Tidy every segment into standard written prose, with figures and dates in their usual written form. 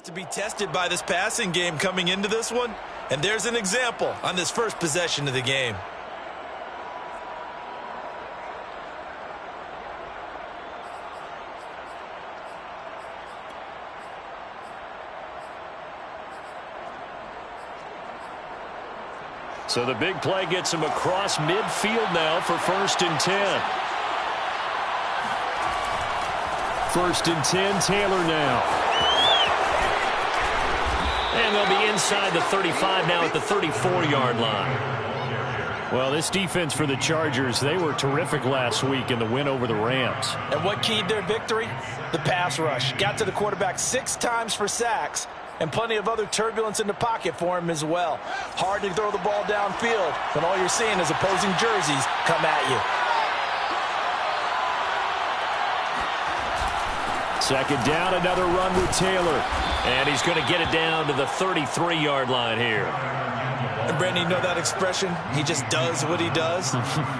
To be tested by this passing game coming into this one, and there's an example on this first possession of the game. So the big play gets him across midfield now for 1st and 10. 1st and 10, Taylor now. And they'll be inside the 35 now at the 34-yard line. Well, this defense for the Chargers, they were terrific last week in the win over the Rams. And what keyed their victory? The pass rush. Got to the quarterback 6 times for sacks, and plenty of other turbulence in the pocket for him as well. Hard to throw the ball downfield when all you're seeing is opposing jerseys come at you. 2nd down, another run with Taylor. And he's going to get it down to the 33-yard line here. And Brandon, you know that expression? He just does what he does.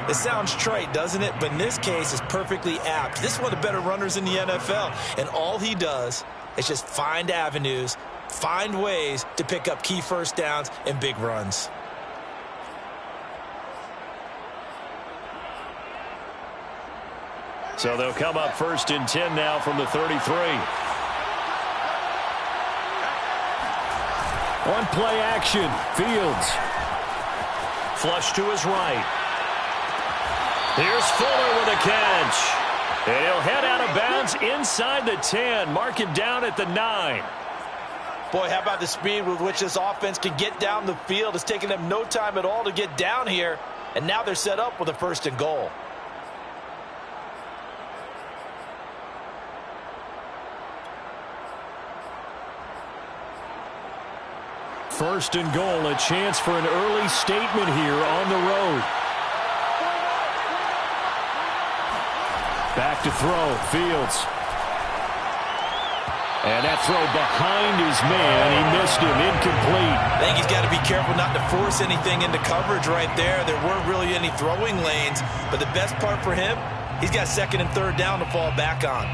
It sounds trite, doesn't it? But in this case, it's perfectly apt. This is one of the better runners in the NFL. And all he does is just find avenues, find ways to pick up key first downs and big runs. So they'll come up 1st and 10 now from the 33. On play action, Fields. Flush to his right. Here's Fuller with a catch. And he'll head out of bounds inside the 10. Mark him down at the 9. Boy, how about the speed with which this offense can get down the field? It's taken them no time at all to get down here. And now they're set up with a 1st and goal. First and goal, a chance for an early statement here on the road. Back to throw, Fields. And that throw behind his man, he missed him, incomplete. I think he's got to be careful not to force anything into coverage right there. There weren't really any throwing lanes, but the best part for him, he's got 2nd and 3rd down to fall back on.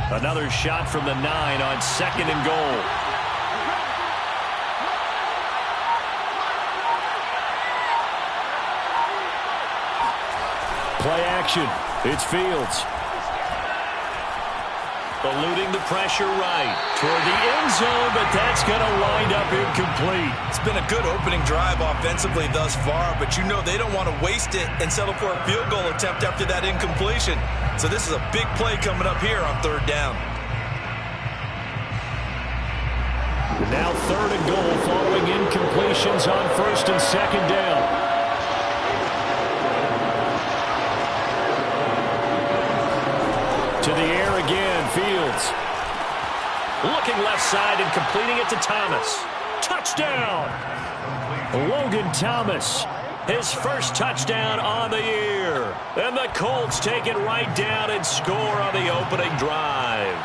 Another shot from the 9 on 2nd and goal. Play action. It's Fields. Eluding the pressure right toward the end zone, but that's going to wind up incomplete. It's been a good opening drive offensively thus far, but you know they don't want to waste it and settle for a field goal attempt after that incompletion. So this is a big play coming up here on 3rd down. Now 3rd and goal following incompletions on 1st and 2nd down. To the air again, Fields. Looking left side and completing it to Thomas. Touchdown! Logan Thomas, his first touchdown on the year. And the Colts take it right down and score on the opening drive.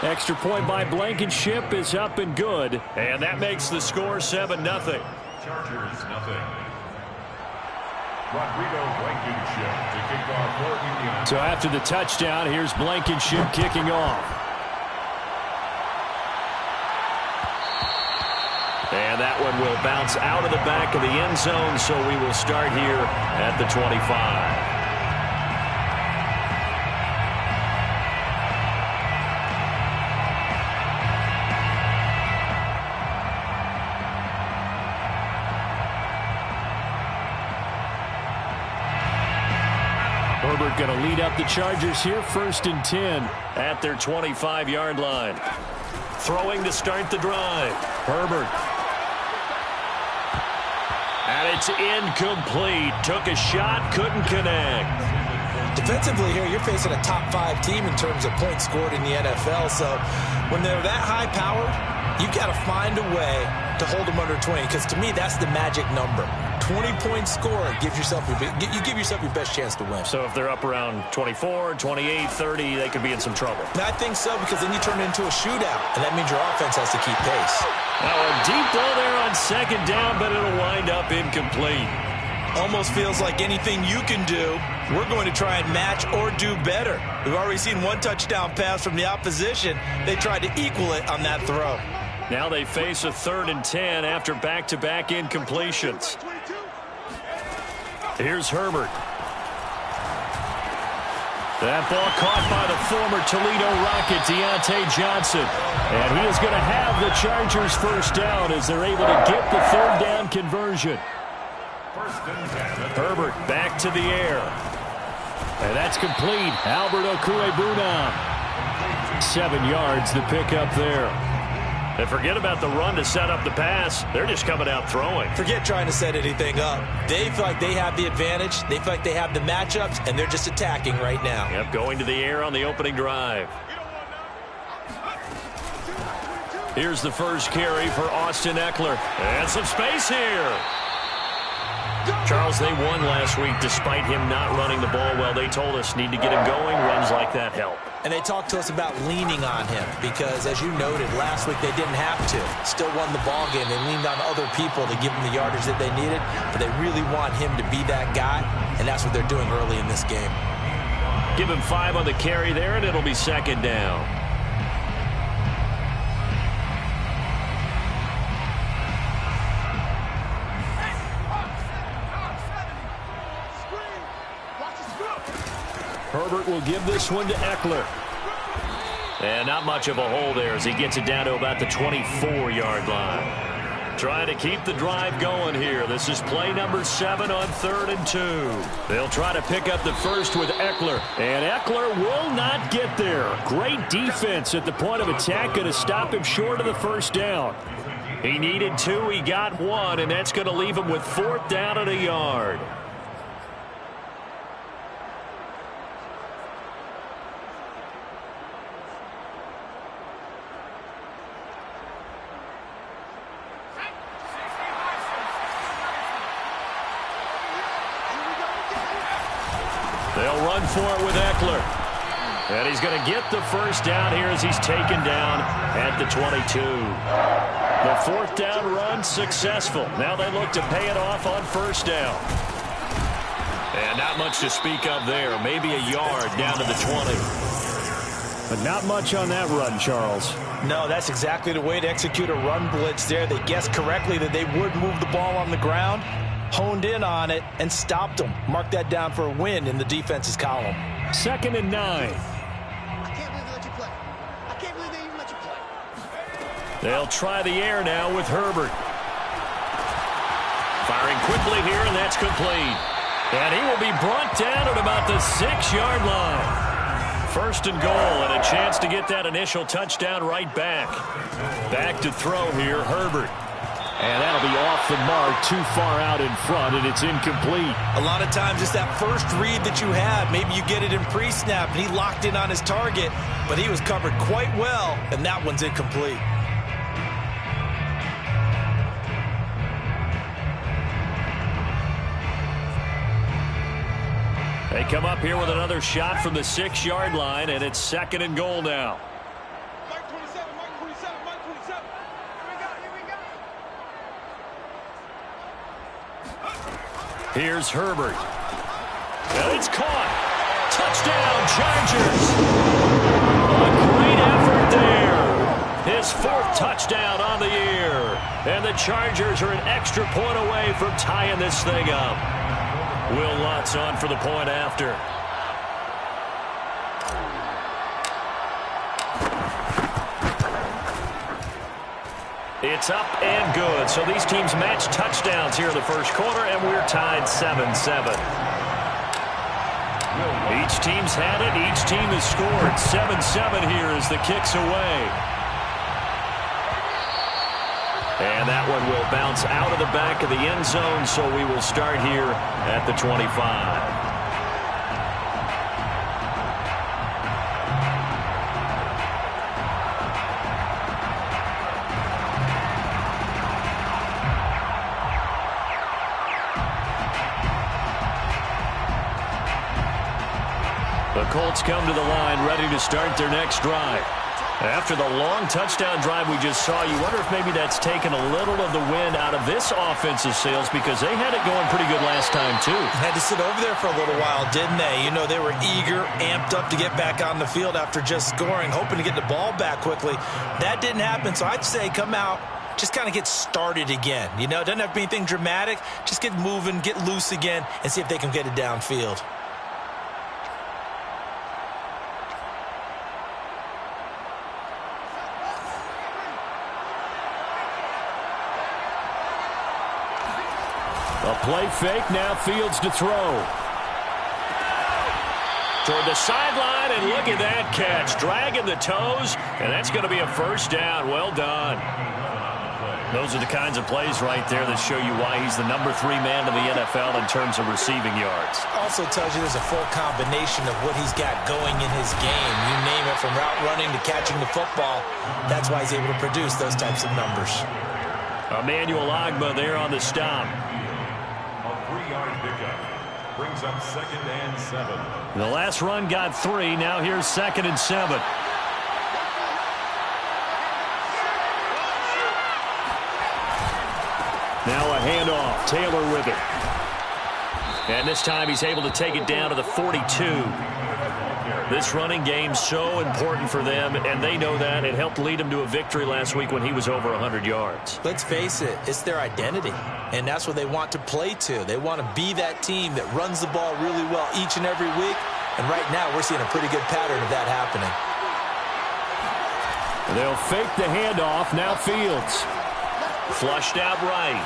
Extra point by Blankenship is up and good. And that makes the score 7-0. Chargers, nothing. Rodrigo Blankenship to kick off for Indiana. So after the touchdown, here's Blankenship kicking off. And that one will bounce out of the back of the end zone, so we will start here at the 25. Herbert going to lead up the Chargers here, 1st and 10 at their 25-yard line. Throwing to start the drive. Herbert. And it's incomplete. Took a shot, couldn't connect. Defensively here, you're facing a top 5 team in terms of points scored in the NFL. So when they're that high-powered, you've got to find a way to hold them under 20, because to me, that's the magic number. 20-point score gives yourself you give yourself your best chance to win. So if they're up around 24, 28, 30, they could be in some trouble. And I think so, because then you turn it into a shootout, and that means your offense has to keep pace. Now a deep ball there on second down, but it'll wind up incomplete. Almost feels like anything you can do, we're going to try and match or do better. We've already seen one touchdown pass from the opposition. They tried to equal it on that throw. Now they face a 3rd and 10 after back-to-back incompletions. Here's Herbert. That ball caught by the former Toledo Rocket, Deontay Johnson. And he is going to have the Chargers first down as they're able to get the 3rd down conversion. Herbert back to the air. And that's complete. Albert Okwuegbunam. 7 yards the pickup there. And forget about the run to set up the pass. They're just coming out throwing. Forget trying to set anything up. They feel like they have the advantage. They feel like they have the matchups, and they're just attacking right now. Yep, going to the air on the opening drive. Here's the first carry for Austin Eckler. And some space here. Charles, they won last week despite him not running the ball well. They told us need to get him going. Runs like that help. And they talked to us about leaning on him because, as you noted, last week they didn't have to. Still won the ball game. They leaned on other people to give them the yardage that they needed, but they really want him to be that guy, and that's what they're doing early in this game. Give him 5 on the carry there, and it'll be 2nd down. Herbert will give this one to Eckler. And not much of a hole there as he gets it down to about the 24-yard line. Trying to keep the drive going here. This is play number 7 on 3rd and 2. They'll try to pick up the first with Eckler. And Eckler will not get there. Great defense at the point of attack. Going to stop him short of the first down. He needed 2. He got 1. And that's going to leave him with 4th down and a yard. They'll run for it with Eckler. And he's going to get the first down here as he's taken down at the 22. The 4th down run successful. Now they look to pay it off on 1st down. And not much to speak of there. Maybe a yard down to the 20. But not much on that run, Charles. No, that's exactly the way to execute a run blitz there. They guessed correctly that they would move the ball on the ground, honed in on it, and stopped them. Mark that down for a win in the defense's column. 2nd and 9. I can't believe they let you play. I can't believe they even let you play. They'll try the air now with Herbert. Firing quickly here, and that's complete. And he will be brought down at about the 6-yard line. 1st and goal, and a chance to get that initial touchdown right back. Back to throw here, Herbert. And that'll be off the mark, too far out in front, and it's incomplete. A lot of times it's that first read that you have. Maybe you get it in pre-snap, and he locked in on his target, but he was covered quite well, and that one's incomplete. They come up here with another shot from the 6-yard line, and it's 2nd and goal now. Mike 27, Mike 27, Mike 27. Here we go, here we go. Here's Herbert. And it's caught. Touchdown, Chargers. A great effort there. His 4th touchdown on the year. And the Chargers are an extra point away from tying this thing up. Will Lutz on for the point after. It's up and good. So these teams match touchdowns here in the first quarter, and we're tied 7-7. Each team's had it. Each team has scored. 7-7 here as the kick's away. And that one will bounce out of the back of the end zone, so we will start here at the 25. The Colts come to the line ready to start their next drive. After the long touchdown drive we just saw, you wonder if maybe that's taken a little of the wind out of this offensive sails, because they had it going pretty good last time too. Had to sit over there for a little while, didn't they? You know, they were eager, amped up to get back on the field after just scoring, hoping to get the ball back quickly. That didn't happen, so I'd say come out, just kind of get started again. You know, it doesn't have to be anything dramatic. Just get moving, get loose again, and see if they can get it downfield. A play fake, now Fields to throw. Toward the sideline, and look at that catch. Dragging the toes, and that's going to be a first down. Well done. Those are the kinds of plays right there that show you why he's the number 3 man in the NFL in terms of receiving yards. Also tells you there's a full combination of what he's got going in his game. You name it, from route running to catching the football. That's why he's able to produce those types of numbers. Emmanuel Ogbah there on the stop. A 3-yard pickup brings up 2nd and 7. The last run got 3. Now here's 2nd and 7. Now a handoff. Taylor with it. And this time he's able to take it down to the 42. This running game's so important for them, and they know that. It helped lead them to a victory last week when he was over 100 yards. Let's face it, it's their identity, and that's what they want to play to. They want to be that team that runs the ball really well each and every week, and right now we're seeing a pretty good pattern of that happening. They'll fake the handoff. Now Fields. Flushed out right.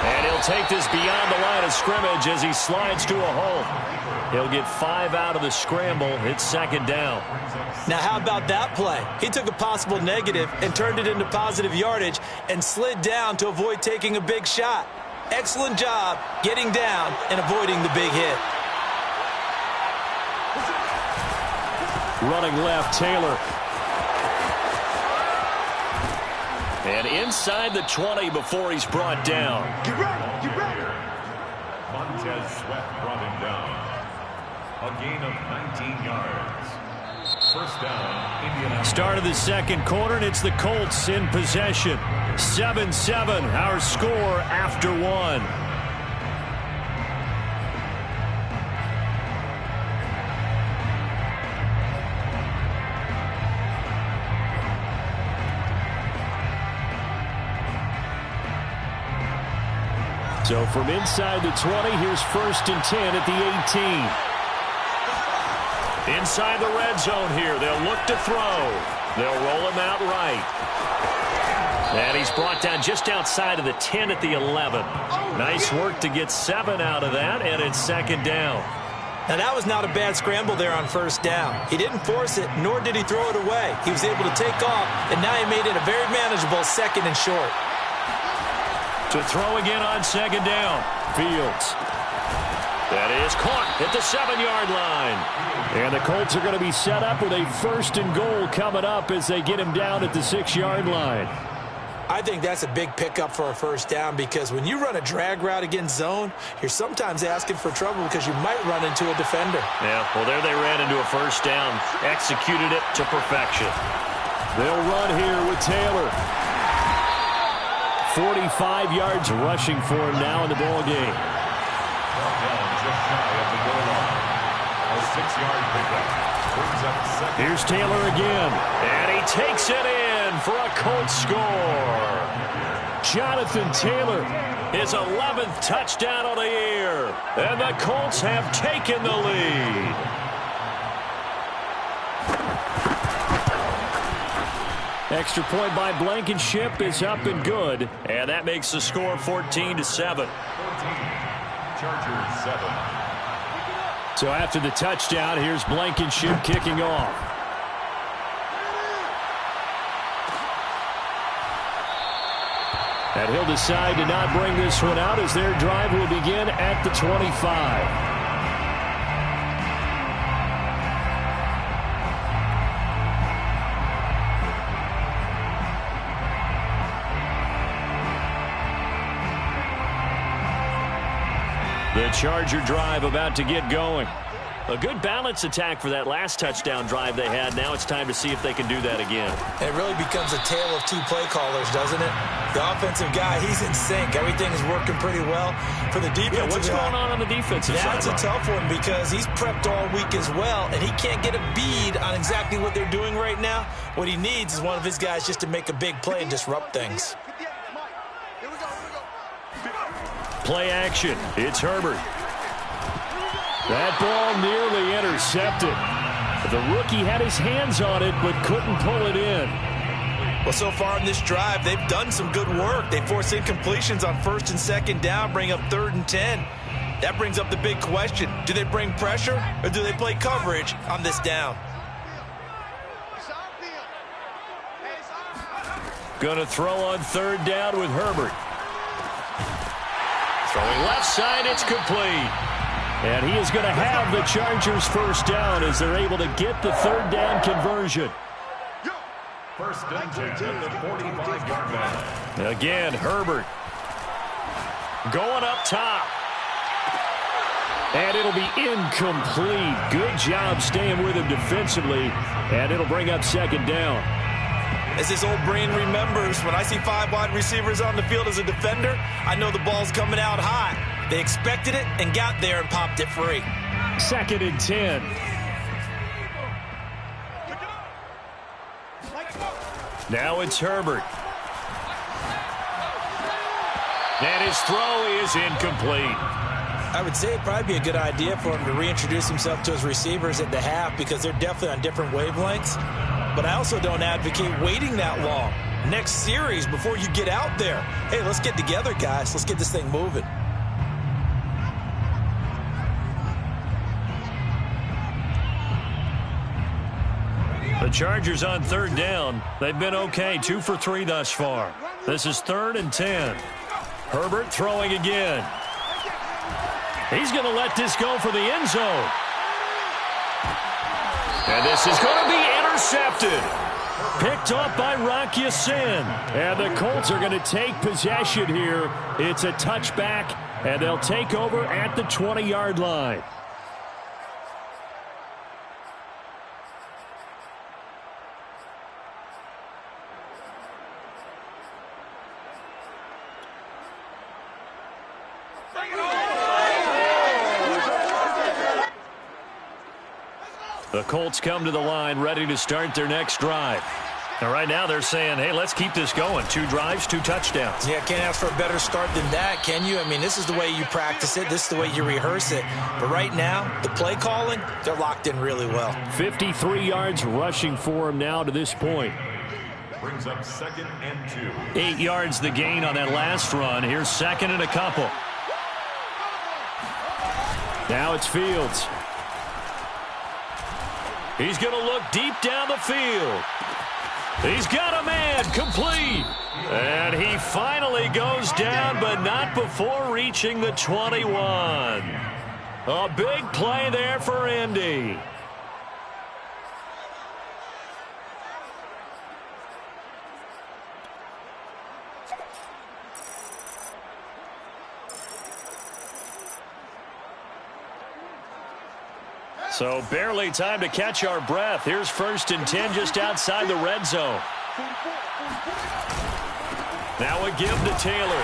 And he'll take this beyond the line of scrimmage as he slides to a hole. He'll get 5 out of the scramble. It's 2nd down. Now, how about that play? He took a possible negative and turned it into positive yardage and slid down to avoid taking a big shot. Excellent job getting down and avoiding the big hit. Running left, Taylor. And inside the 20 before he's brought down. Get ready, get ready. Montez Sweat brought him down. A gain of 19 yards. First down, Indianapolis. Start of the second quarter, and it's the Colts in possession. 7-7, our score after 1. So from inside the 20, here's 1st and 10 at the 18. Inside the red zone here. They'll look to throw. They'll roll him out right. And he's brought down just outside of the 10 at the 11. Nice work to get 7 out of that, and it's 2nd down. Now, that was not a bad scramble there on 1st down. He didn't force it, nor did he throw it away. He was able to take off, and now he made it a very manageable 2nd and short. To throw again on 2nd down. Fields. That is caught at the 7-yard line. And the Colts are going to be set up with a 1st and goal coming up as they get him down at the 6-yard line. I think that's a big pickup for a 1st down, because when you run a drag route against zone, you're sometimes asking for trouble because you might run into a defender. Yeah, well, there they ran into a 1st down. Executed it to perfection. They'll run here with Taylor. 45 yards rushing for him now in the ball game. Just shy of the goal line. A 6-yard pickup brings up 2nd. Here's Taylor again. And he takes it in for a Colts score. Jonathan Taylor, his 11th touchdown of the year. And the Colts have taken the lead. Extra point by Blankenship is up and good. And that makes the score 14-7. 14. Chargers 7. So after the touchdown, here's Blankenship kicking off. And he'll decide to not bring this one out as their drive will begin at the 25. The Charger drive about to get going. A good balance attack for that last touchdown drive they had. Now it's time to see if they can do that again. It really becomes a tale of two play callers, doesn't it? The offensive guy, he's in sync. Everything is working pretty well. For the defensive what's guy, going on the defensive side? that's a tough one because he's prepped all week as well, and he can't get a bead on exactly what they're doing right now. What he needs is one of his guys just to make a big play and disrupt things. Play action. It's Herbert. That ball nearly intercepted. The rookie had his hands on it but couldn't pull it in. Well, so far in this drive, they've done some good work. They force incompletions on 1st and 2nd down, bring up 3rd and 10. That brings up the big question. Do they bring pressure or do they play coverage on this down? Gonna throw on 3rd down with Herbert. Throwing left side, it's complete. And he is going to have the Chargers first down as they're able to get the 3rd down conversion. 1st and 10 at the 45-yard line. Again, Herbert going up top. And it'll be incomplete. Good job staying with him defensively. And it'll bring up 2nd down. As his old brain remembers, when I see 5 wide receivers on the field as a defender, I know the ball's coming out hot. They expected it and got there and popped it free. 2nd and 10. Now it's Herbert. And his throw is incomplete. I would say it'd probably be a good idea for him to reintroduce himself to his receivers at the half because they're definitely on different wavelengths. But I also don't advocate waiting that long. Next series before you get out there. Hey, let's get together, guys. Let's get this thing moving. The Chargers on 3rd down. They've been okay, 2 for 3 thus far. This is 3rd and 10. Herbert throwing again. He's going to let this go for the end zone. And this is going to be intercepted. Picked off by Rock Ya-Sin. And the Colts are going to take possession here. It's a touchback, and they'll take over at the 20-yard line. The Colts come to the line ready to start their next drive. And right now they're saying, hey, let's keep this going. 2 drives, 2 touchdowns. Yeah, can't ask for a better start than that, can you? I mean, this is the way you practice it. This is the way you rehearse it. But right now, the play calling, they're locked in really well. 53 yards rushing for him now to this point. Brings up 2nd and 2. 8 yards the gain on that last run. Here's 2nd and a couple. Now it's Fields. He's going to look deep down the field. He's got a man, complete. And he finally goes down, but not before reaching the 21. A big play there for Indy. So barely time to catch our breath. Here's 1st and 10 just outside the red zone. Now a give to Taylor.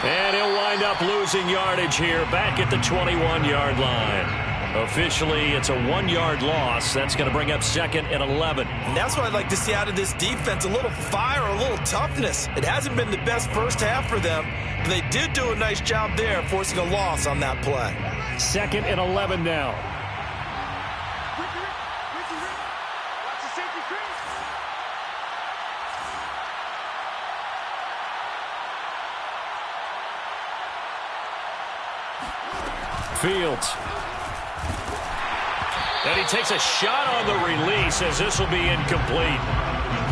And he'll wind up losing yardage here back at the 21-yard line. Officially, it's a 1-yard loss. That's going to bring up 2nd and 11. And that's what I'd like to see out of this defense, a little fire, a little toughness. It hasn't been the best first half for them, but they did do a nice job there forcing a loss on that play. 2nd and 11 now. Fields. And he takes a shot on the release as this will be incomplete.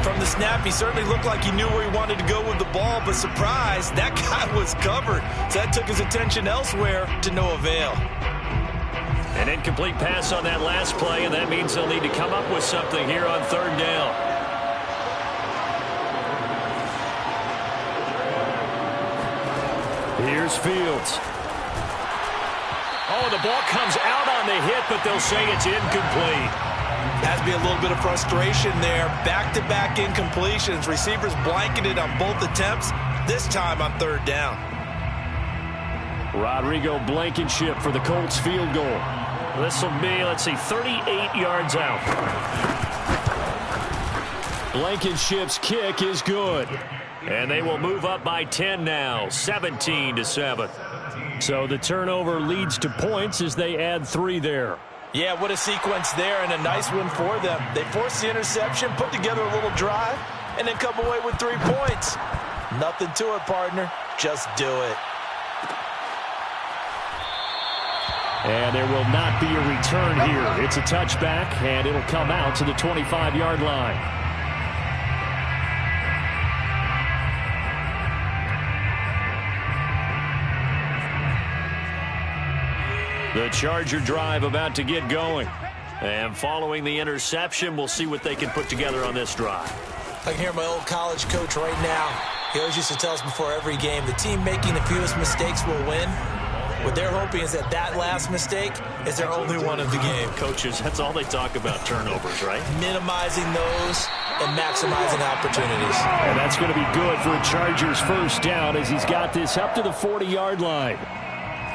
From the snap, he certainly looked like he knew where he wanted to go with the ball, but surprise, that guy was covered. So that took his attention elsewhere to no avail. An incomplete pass on that last play, and that means they'll need to come up with something here on 3rd down. Here's Fields. Oh, and the ball comes out on the hit, but they'll say it's incomplete. Has to be a little bit of frustration there. Back-to-back incompletions. Receivers blanketed on both attempts, this time on third down. Rodrigo Blankenship for the Colts field goal. This will be, 38 yards out. Blankenship's kick is good. And they will move up by 10 now, 17-7. So the turnover leads to points as they add 3 there. Yeah, what a sequence there, and a nice one for them. They forced the interception, put together a little drive, and then come away with 3 points. Nothing to it, partner. Just do it. And there will not be a return here. It's a touchback, and it'll come out to the 25-yard line. The Charger drive about to get going. And following the interception, we'll see what they can put together on this drive. I can hear my old college coach right now. He always used to tell us before every game, the team making the fewest mistakes will win. What they're hoping is that last mistake is their only one of the game. Coaches, that's all they talk about, turnovers, right? Minimizing those and maximizing opportunities. And that's going to be good for a Chargers first down as he's got this up to the 40-yard line.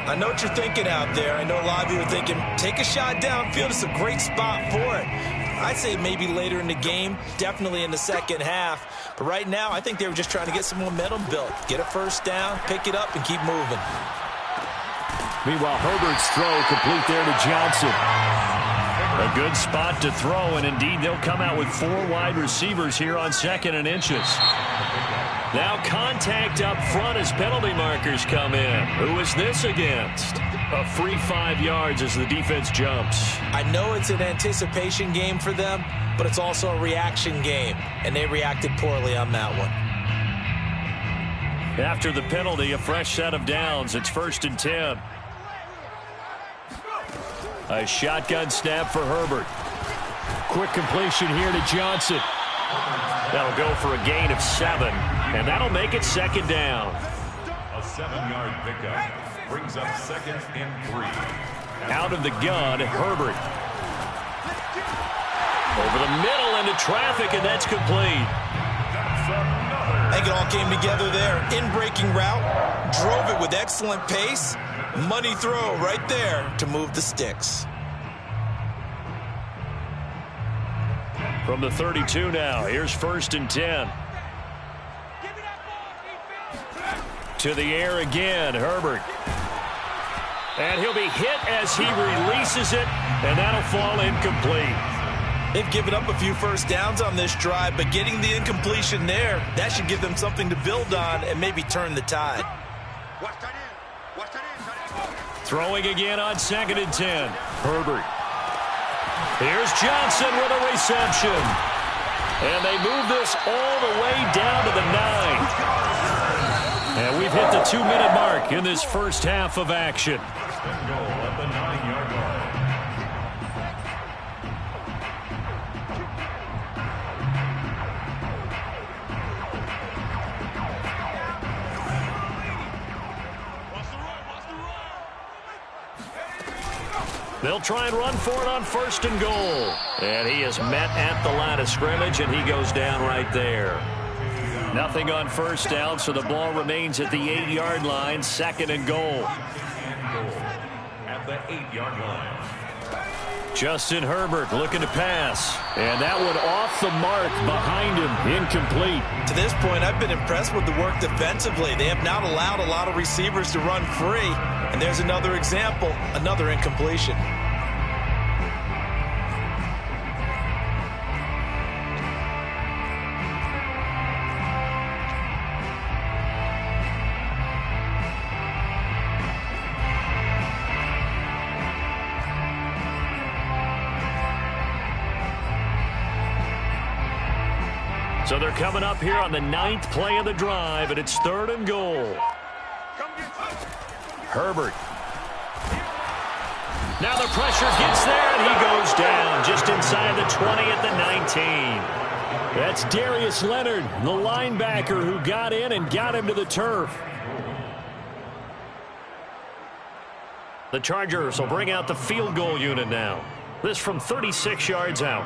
I know what you're thinking out there. I know a lot of you are thinking, take a shot downfield. It's a great spot for it. I'd say maybe later in the game, definitely in the second half. But right now, I think they were just trying to get some momentum built. Get a first down, pick it up, and keep moving. Meanwhile, Herbert's throw complete there to Johnson. A good spot to throw, and indeed they'll come out with 4 wide receivers here on 2nd and inches. Now contact up front as penalty markers come in. Who is this against? A free 5 yards as the defense jumps. I know it's an anticipation game for them, but it's also a reaction game, and they reacted poorly on that one. After the penalty, a fresh set of downs. It's 1st and 10. A shotgun snap for Herbert. Quick completion here to Johnson. That'll go for a gain of 7, and that'll make it 2nd down. A 7-yard pickup brings up 2nd and 3. Out of the gun, Herbert. Over the middle into traffic, and that's complete. I think it all came together there. In-breaking route, drove it with excellent pace. Money throw right there to move the sticks. From the 32 now, here's 1st and 10. To the air again, Herbert. And he'll be hit as he releases it, and that'll fall incomplete. They've given up a few first downs on this drive, but getting the incompletion there, that should give them something to build on and maybe turn the tide. Throwing again on 2nd and 10. Herbert. Here's Johnson with a reception. And they move this all the way down to the 9. And we've hit the 2-minute mark in this first half of action. Goal at the 9-yard line. They'll try and run for it on 1st and goal. And he is met at the line of scrimmage, and he goes down right there. Nothing on 1st down, so the ball remains at the 8-yard line, 2nd and goal. At the 8-yard line. Justin Herbert looking to pass. And that one off the mark behind him, incomplete. To this point, I've been impressed with the work defensively. They have not allowed a lot of receivers to run free. And there's another example, another incompletion. So they're coming up here on the 9th play of the drive, and it's 3rd and goal. Herbert. Now the pressure gets there, and he goes down just inside the 20 at the 19. That's Darius Leonard, the linebacker who got in and got him to the turf. The Chargers will bring out the field goal unit now. This from 36 yards out.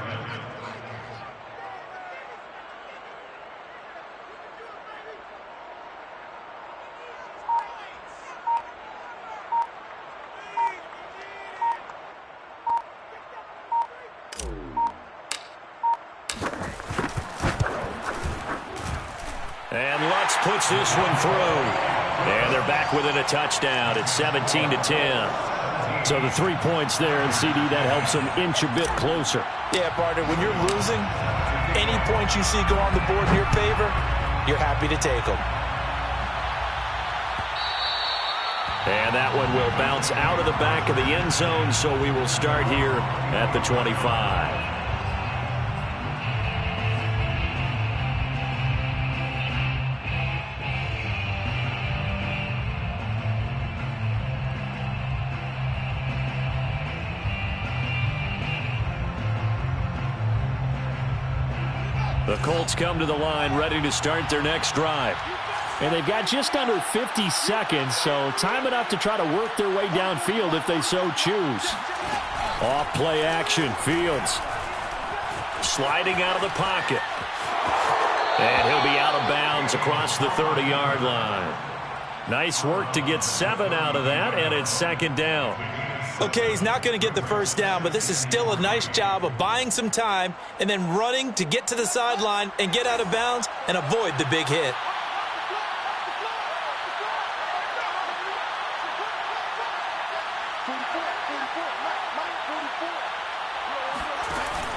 And Lutz puts this one through. And they're back within a touchdown. It's 17-10. So the 3 points there, and CD, that helps them inch a bit closer. Yeah, partner, when you're losing, any points you see go on the board in your favor, you're happy to take them. And that one will bounce out of the back of the end zone, so we will start here at the 25. The Colts come to the line ready to start their next drive. And they've got just under 50 seconds, so time enough to try to work their way downfield if they so choose. Off play action, Fields. Sliding out of the pocket. And he'll be out of bounds across the 30-yard line. Nice work to get 7 out of that, and it's second down. Okay, he's not going to get the first down, but this is still a nice job of buying some time and then running to get to the sideline and get out of bounds and avoid the big hit.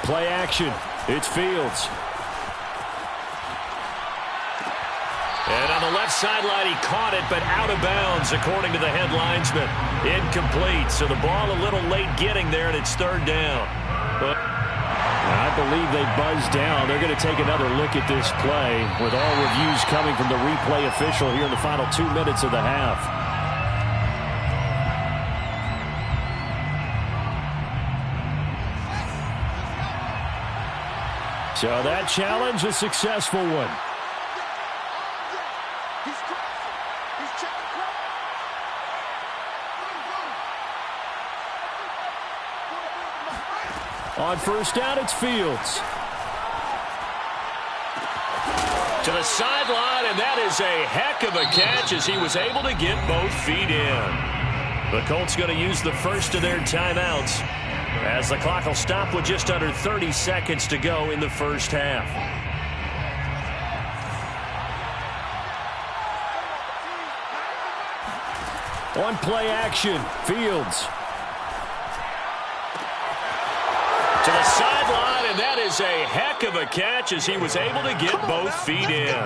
Play action. It's Fields. And on the left sideline, he caught it, but out of bounds, according to the head linesman. Incomplete, so the ball a little late getting there, and it's third down. But I believe they buzzed down. They're going to take another look at this play, with all reviews coming from the replay official here in the final 2 minutes of the half. So that challenge, a successful one. On first down, it's Fields. To the sideline, and that is a heck of a catch as he was able to get both feet in. The Colts going to use the first of their timeouts as the clock will stop with just under 30 seconds to go in the first half. On play action, Fields. To the sideline, and that is a heck of a catch as he was able to get both feet in.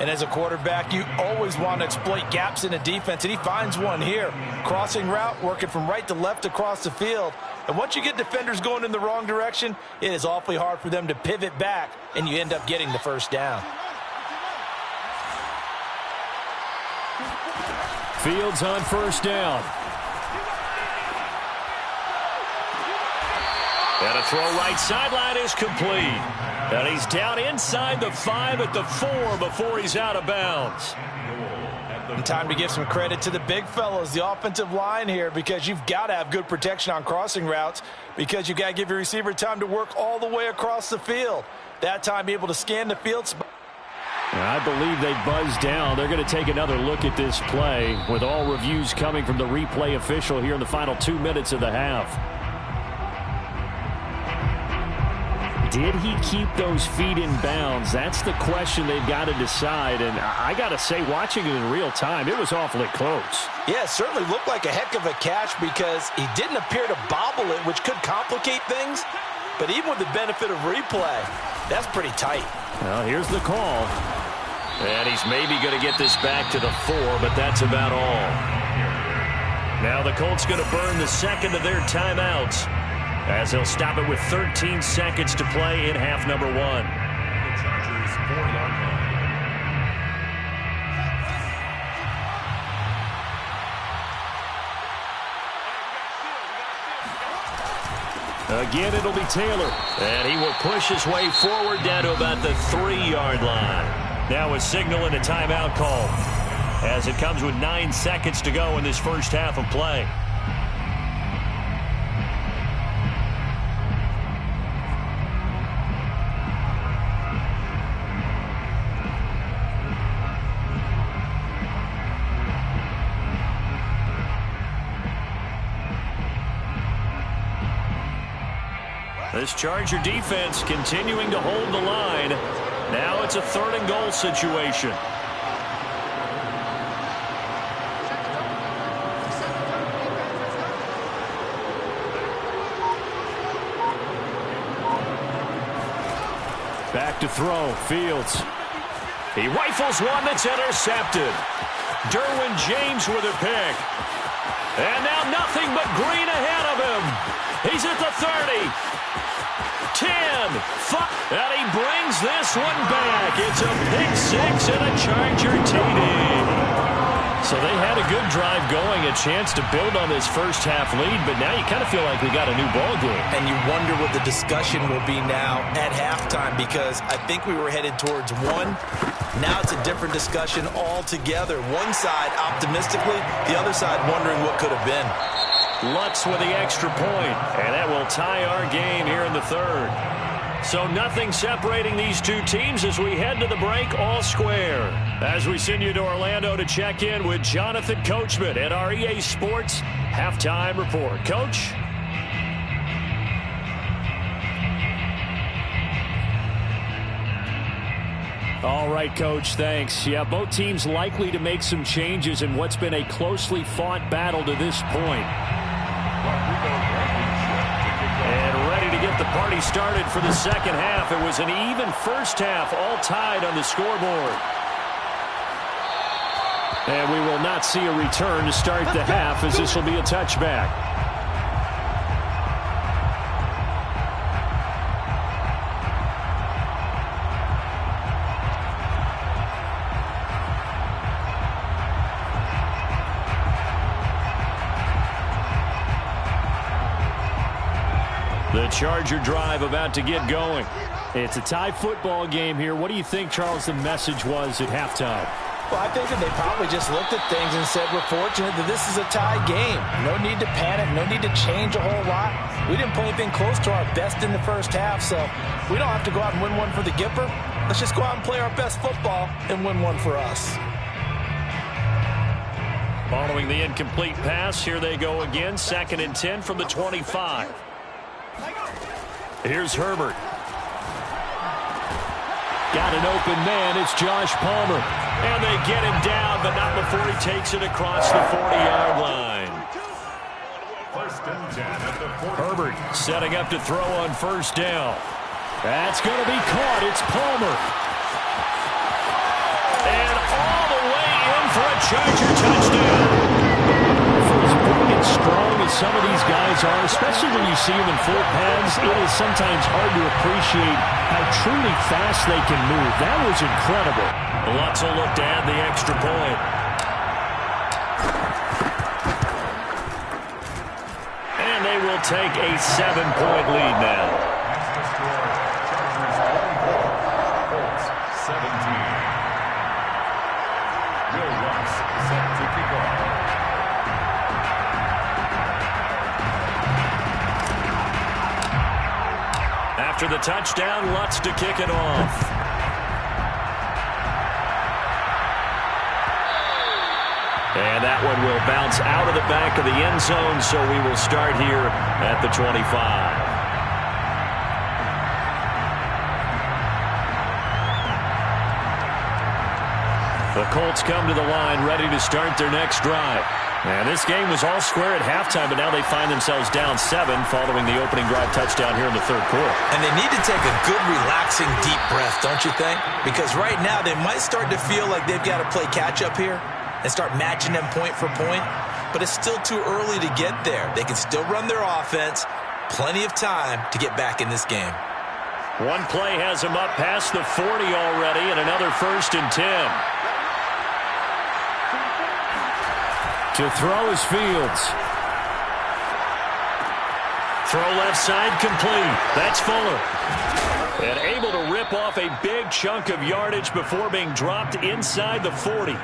And as a quarterback, you always want to exploit gaps in a defense, and he finds one here. Crossing route, working from right to left across the field. And once you get defenders going in the wrong direction, it is awfully hard for them to pivot back, and you end up getting the first down. Fields on first down. And a throw right sideline is complete. And he's down inside the 5 at the 4 before he's out of bounds. And time to give some credit to the big fellows, the offensive line here, because you've got to have good protection on crossing routes because you've got to give your receiver time to work all the way across the field. That time able to scan the field spot. I believe they buzzed down. They're going to take another look at this play with all reviews coming from the replay official here in the final 2 minutes of the half. Did he keep those feet in bounds? That's the question they've got to decide. And I got to say, watching it in real time, it was awfully close. Yeah, it certainly looked like a heck of a catch because he didn't appear to bobble it, which could complicate things. But even with the benefit of replay, that's pretty tight. Well, here's the call. And he's maybe going to get this back to the 4, but that's about all. Now the Colts going to burn the second of their timeouts, as they'll stop it with 13 seconds to play in half number 1. The Chargers 4-yard line. Again, it'll be Taylor. And he will push his way forward down to about the 3-yard line. Now a signal and a timeout call. as it comes with 9 seconds to go in this first half of play. This Charger defense continuing to hold the line. Now it's a 3rd and goal situation. Back to throw, Fields. He rifles one that's intercepted. Derwin James with a pick. And now nothing but green ahead of him. He's at the 30. 10, 5, and he brings this one back. It's a pick 6 and a Charger TD. So they had a good drive going, a chance to build on this first half lead, but now you kind of feel like we got a new ball game. And you wonder what the discussion will be now at halftime, because I think we were headed towards one. Now it's a different discussion altogether. One side optimistically, the other side wondering what could have been. Lutz with the extra point, and that will tie our game here in the 3rd. So nothing separating these two teams as we head to the break, all square. As we send you to Orlando to check in with Jonathan Coachman at our EA Sports Halftime Report. Coach? All right, Coach, thanks. Yeah, both teams likely to make some changes in what's been a closely fought battle to this point. And ready to get the party started for the second half. It was an even first half, all tied on the scoreboard. And we will not see a return to start the half, as this will be a touchback. The Charger drive about to get going. It's a tie football game here. What do you think, Charles, the message was at halftime? Well, I think that they probably just looked at things and said, we're fortunate that this is a tie game. No need to panic. No need to change a whole lot. We didn't play anything close to our best in the first half, so we don't have to go out and win one for the Gipper. Let's just go out and play our best football and win one for us. Following the incomplete pass, here they go again. 2nd and 10 from the 25. Here's Herbert. Got an open man. It's Josh Palmer. And they get him down, but not before he takes it across the 40-yard line. 1st and 10 at the 40. Herbert setting up to throw on 1st down. That's going to be caught. It's Palmer. And all the way in for a Charger touchdown. For as big and strong as some of these guys are, especially when you see them in full pads, it is sometimes hard to appreciate how truly fast they can move. That was incredible. Lutz will look to add the extra point. And they will take a 7-point lead now. Chargers 24, Colts 17. Will Lutz set to kick off. After the touchdown, Lutz to kick it off. And that one will bounce out of the back of the end zone, so we will start here at the 25. The Colts come to the line, ready to start their next drive. And this game was all square at halftime, but now they find themselves down 7 following the opening drive touchdown here in the 3rd quarter. And they need to take a good, relaxing, deep breath, don't you think? Because right now they might start to feel like they've got to play catch-up here and start matching them point for point. But it's still too early to get there. They can still run their offense. Plenty of time to get back in this game. One play has them up past the 40 already, and another 1st and 10. To throw is Fields. Throw left side complete. That's Fuller. And able to rip off a big chunk of yardage before being dropped inside the 40.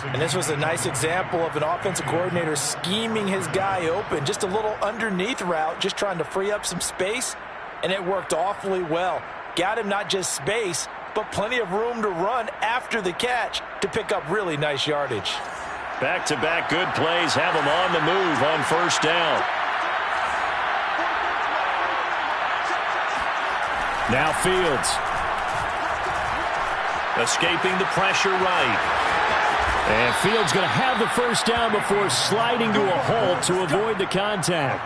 And this was a nice example of an offensive coordinator scheming his guy open. Just a little underneath route, just trying to free up some space, and it worked awfully well. Got him not just space, but plenty of room to run after the catch to pick up really nice yardage. Back-to-back good plays have him on the move on first down. Now Fields. Escaping the pressure right. And Fields going to have the first down before sliding to a halt to avoid the contact.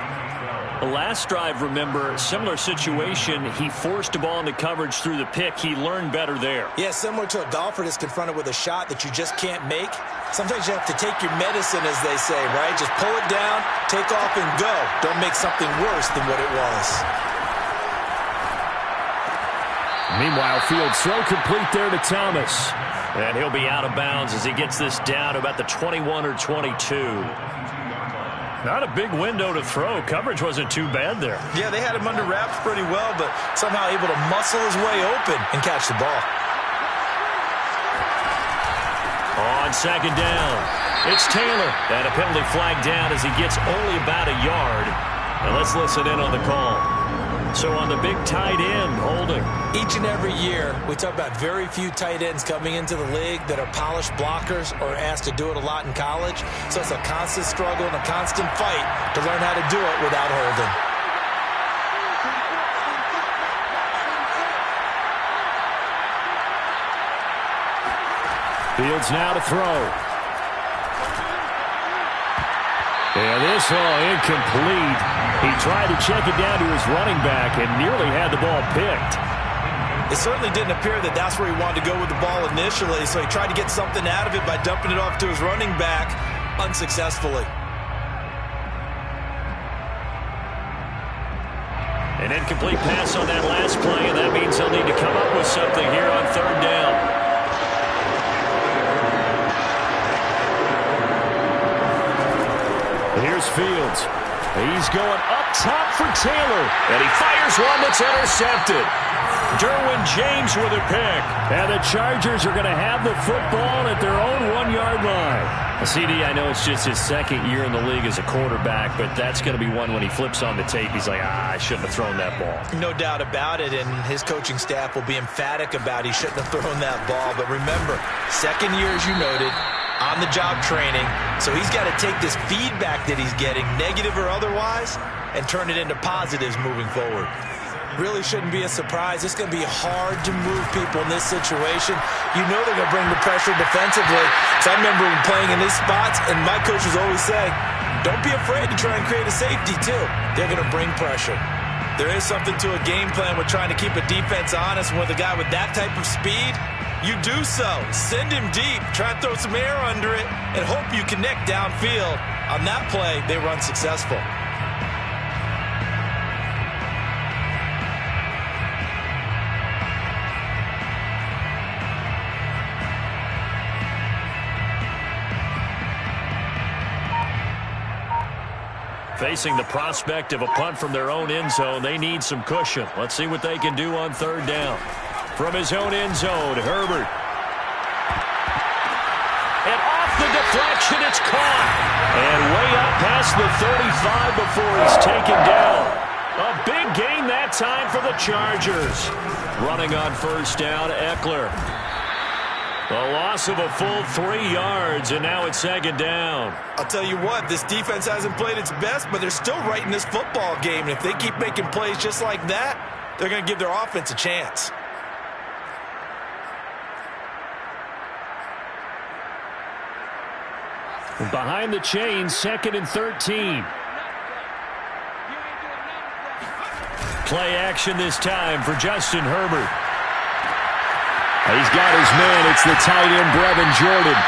The last drive, remember, similar situation. He forced the ball into coverage through the pick. He learned better there. Yeah, similar to a golfer that's confronted with a shot that you just can't make. Sometimes you have to take your medicine, as they say, right? Just pull it down, take off, and go. Don't make something worse than what it was. Meanwhile, Fields throw complete there to Thomas. And he'll be out of bounds as he gets this down to about the 21 or 22. Not a big window to throw. Coverage wasn't too bad there. Yeah, they had him under wraps pretty well, but somehow able to muscle his way open and catch the ball. On second down, it's Taylor. And a penalty flag down as he gets only about a yard. And let's listen in on the call. So on the big tight end, holding. Each and every year, we talk about very few tight ends coming into the league that are polished blockers or asked to do it a lot in college. So it's a constant struggle and a constant fight to learn how to do it without holding. Fields now to throw. And this incomplete. He tried to check it down to his running back and nearly had the ball picked. It certainly didn't appear that that's where he wanted to go with the ball initially, so he tried to get something out of it by dumping it off to his running back unsuccessfully. An incomplete pass on that last play, and that means he'll need to come up with something here on third down. Here's Fields. He's going up top for Taylor. And he fires one that's intercepted. Derwin James with a pick. And the Chargers are going to have the football at their own 1-yard line. CD, I know it's just his second year in the league as a quarterback, but that's going to be one when he flips on the tape. He's like, I shouldn't have thrown that ball. No doubt about it, and his coaching staff will be emphatic about he shouldn't have thrown that ball. But remember, second year, as you noted, on-the-job training, so he's got to take this feedback that he's getting, negative or otherwise, and turn it into positives moving forward. Really shouldn't be a surprise. It's going to be hard to move people in this situation. You know they're going to bring the pressure defensively. So I remember playing in these spots, and my coaches always say, don't be afraid to try and create a safety, too. They're going to bring pressure. There is something to a game plan with trying to keep a defense honest. With a guy with that type of speed, you do so. Send him deep. Try and throw some air under it and hope you connect downfield. On that play, they were unsuccessful. Facing the prospect of a punt from their own end zone, they need some cushion. Let's see what they can do on third down. From his own end zone, Herbert. And off the deflection, it's caught. And way up past the 35 before he's taken down. A big gain that time for the Chargers. Running on first down, Eckler. The loss of a full 3 yards, and now it's second down. I'll tell you what, this defense hasn't played its best, but they're still right in this football game. And if they keep making plays just like that, they're going to give their offense a chance. Behind the chains, 2nd and 13. Play action this time for Justin Herbert. He's got his man. It's the tight end, Brevin Jordan.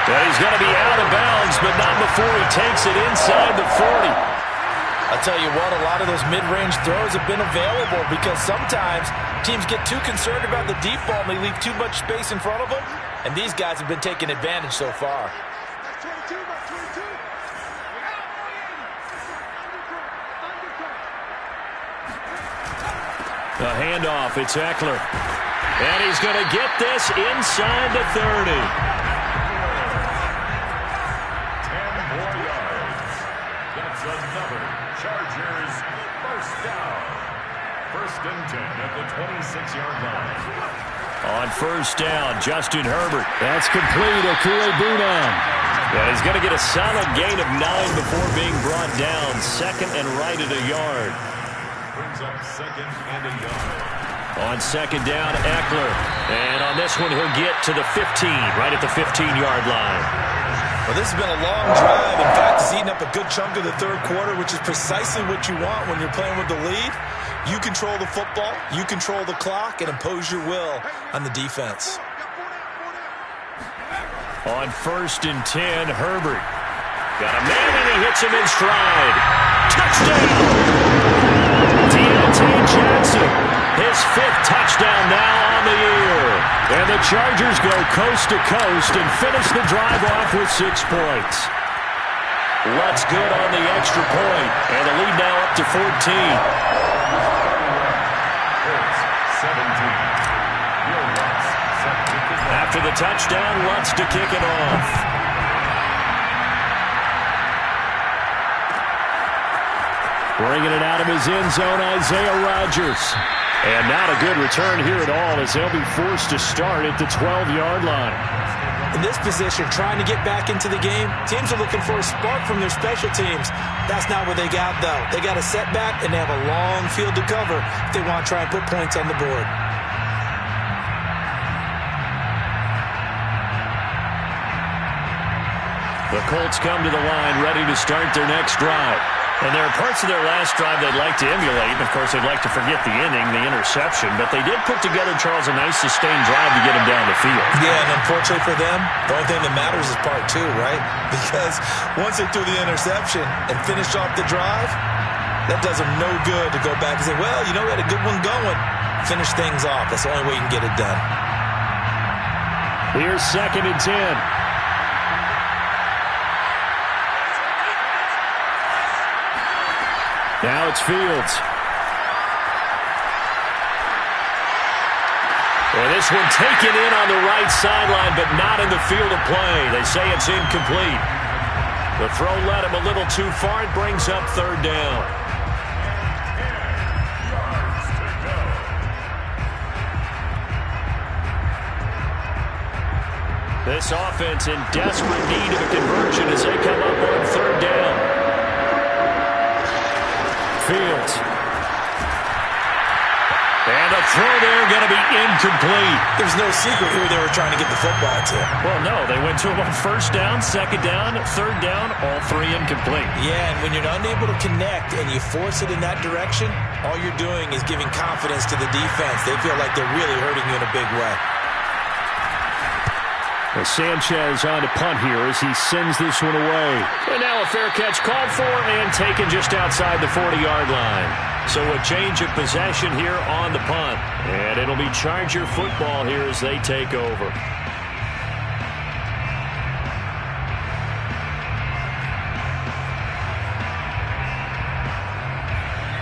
But he's going to be out of bounds, but not before he takes it inside the 40. I'll tell you what, a lot of those mid-range throws have been available because sometimes teams get too concerned about the deep ball and they leave too much space in front of them, and these guys have been taking advantage so far. The handoff, it's Eckler. And he's going to get this inside the 30. That's another Chargers first down. 1st and 10 at the 26-yard line. On 1st down, Justin Herbert. That's complete. Okue-Bunan. And he's going to get a solid gain of 9 before being brought down. 2nd and right at a yard. Brings up 2nd and a yard. On 2nd down, Eckler. And on this one, he'll get to the 15, right at the 15-yard line. Well, this has been a long drive. In fact, it's eaten up a good chunk of the 3rd quarter, which is precisely what you want when you're playing with the lead. You control the football, you control the clock, and impose your will on the defense. On 1st and 10, Herbert. Got a man, and he hits him in stride. Touchdown! Deontay Johnson, his 5th touchdown now on the year. And the Chargers go coast to coast and finish the drive off with 6 points. Lutz good on the extra point, and the lead now up to 14. 17. After the touchdown, Lutz to kick it off. Bringing it out of his end zone, Isaiah Rodgers. And not a good return here at all as they'll be forced to start at the 12-yard line. In this position, trying to get back into the game, teams are looking for a spark from their special teams. That's not what they got, though. They got a setback, and they have a long field to cover if they want to try and put points on the board. The Colts come to the line ready to start their next drive. And there are parts of their last drive they'd like to emulate. Of course, they'd like to forget the inning, the interception. But they did put together, Charles, a nice sustained drive to get him down the field. Yeah, and unfortunately for them, the only thing that matters is part 2, right? Because once they threw the interception and finished off the drive, that does them no good to go back and say, well, you know, we had a good one going. Finish things off. That's the only way you can get it done. Here's 2nd and 10. Now it's Fields. Well, this one taken in on the right sideline, but not in the field of play. They say it's incomplete. The throw led him a little too far. It brings up 3rd down. This offense in desperate need of a conversion as they come up on 3rd down. Fields. And a throw there going to be incomplete. There's no secret who they were trying to get the football to. Well, no, they went to him on 1st down, 2nd down, 3rd down, all 3 incomplete. Yeah, and when you're unable to connect and you force it in that direction, all you're doing is giving confidence to the defense. They feel like they're really hurting you in a big way. Well, Sanchez on to punt here as he sends this one away. And now a fair catch called for and taken just outside the 40-yard line. So a change of possession here on the punt. And it'll be Charger football here as they take over.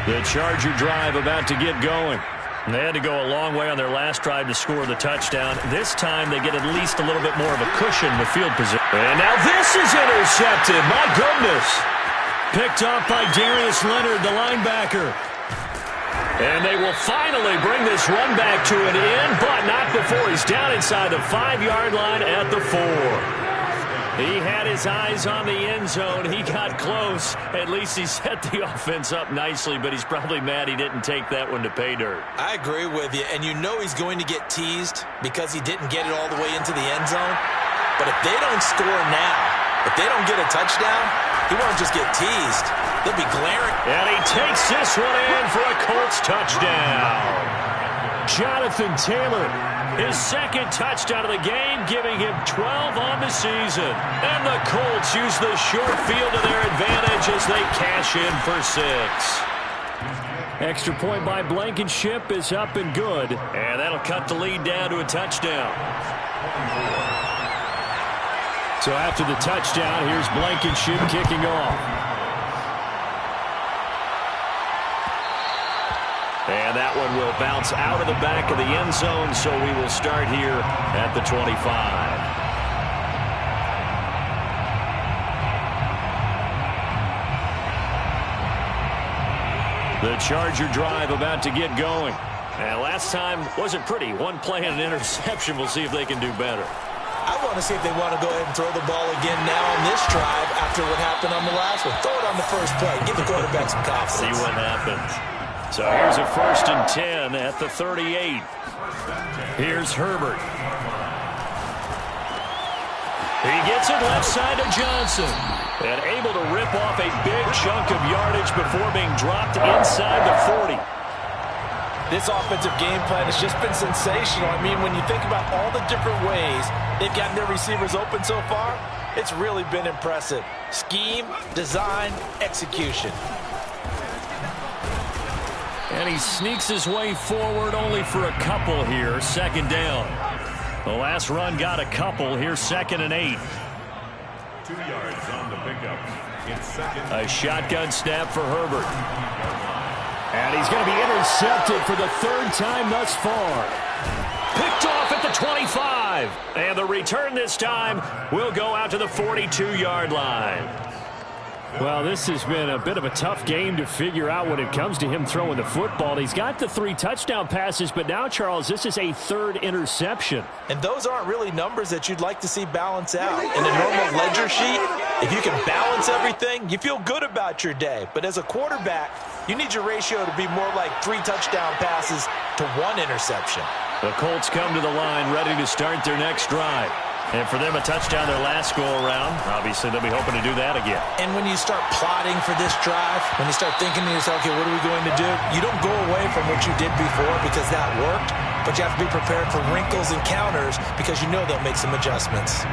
The Charger drive about to get going. They had to go a long way on their last drive to score the touchdown. This time they get at least a little bit more of a cushion with field position. And now this is intercepted. My goodness. Picked off by Darius Leonard, the linebacker. And they will finally bring this run back to an end, but not before he's down inside the 5-yard line at the 4. He had his eyes on the end zone. He got close. At least he set the offense up nicely, but he's probably mad he didn't take that one to pay dirt. I agree with you, and you know he's going to get teased because he didn't get it all the way into the end zone. But if they don't score now, if they don't get a touchdown, he won't just get teased. They'll be glaring. And he takes this one in for a Colts touchdown. Jonathan Taylor, his 2nd touchdown of the game, giving him 12 on the season. And the Colts use the short field to their advantage as they cash in for 6. Extra point by Blankenship is up and good. And that'll cut the lead down to a touchdown. So after the touchdown, here's Blankenship kicking off. And that one will bounce out of the back of the end zone, so we will start here at the 25. The Charger drive about to get going. And last time wasn't pretty. One play and an interception. We'll see if they can do better. I want to see if they want to go ahead and throw the ball again now on this drive after what happened on the last one. Throw it on the first play. Give the quarterback some confidence. See what happens. So here's a 1st and 10 at the 38. Here's Herbert. He gets it left side to Johnson. And able to rip off a big chunk of yardage before being dropped inside the 40. This offensive game plan has just been sensational. I mean, when you think about all the different ways they've gotten their receivers open so far, it's really been impressive. Scheme, design, execution. And he sneaks his way forward only for a couple here. 2nd down. The last run got a couple. Here's 2nd and 8. 2 yards on the pickup. It's 2nd. A shotgun snap for Herbert. And he's going to be intercepted for the 3rd time thus far. Picked off at the 25. And the return this time will go out to the 42-yard line. Well, this has been a bit of a tough game to figure out when it comes to him throwing the football. He's got the 3 touchdown passes, but now, Charles, this is a 3rd interception. And those aren't really numbers that you'd like to see balance out. In a normal ledger sheet, if you can balance everything, you feel good about your day. But as a quarterback, you need your ratio to be more like 3 touchdown passes to 1 interception. The Colts come to the line ready to start their next drive. And for them, a touchdown their last go-around. Obviously, they'll be hoping to do that again. And when you start plotting for this drive, when you start thinking to yourself, okay, what are we going to do? You don't go away from what you did before because that worked, but you have to be prepared for wrinkles and counters because you know they'll make some adjustments.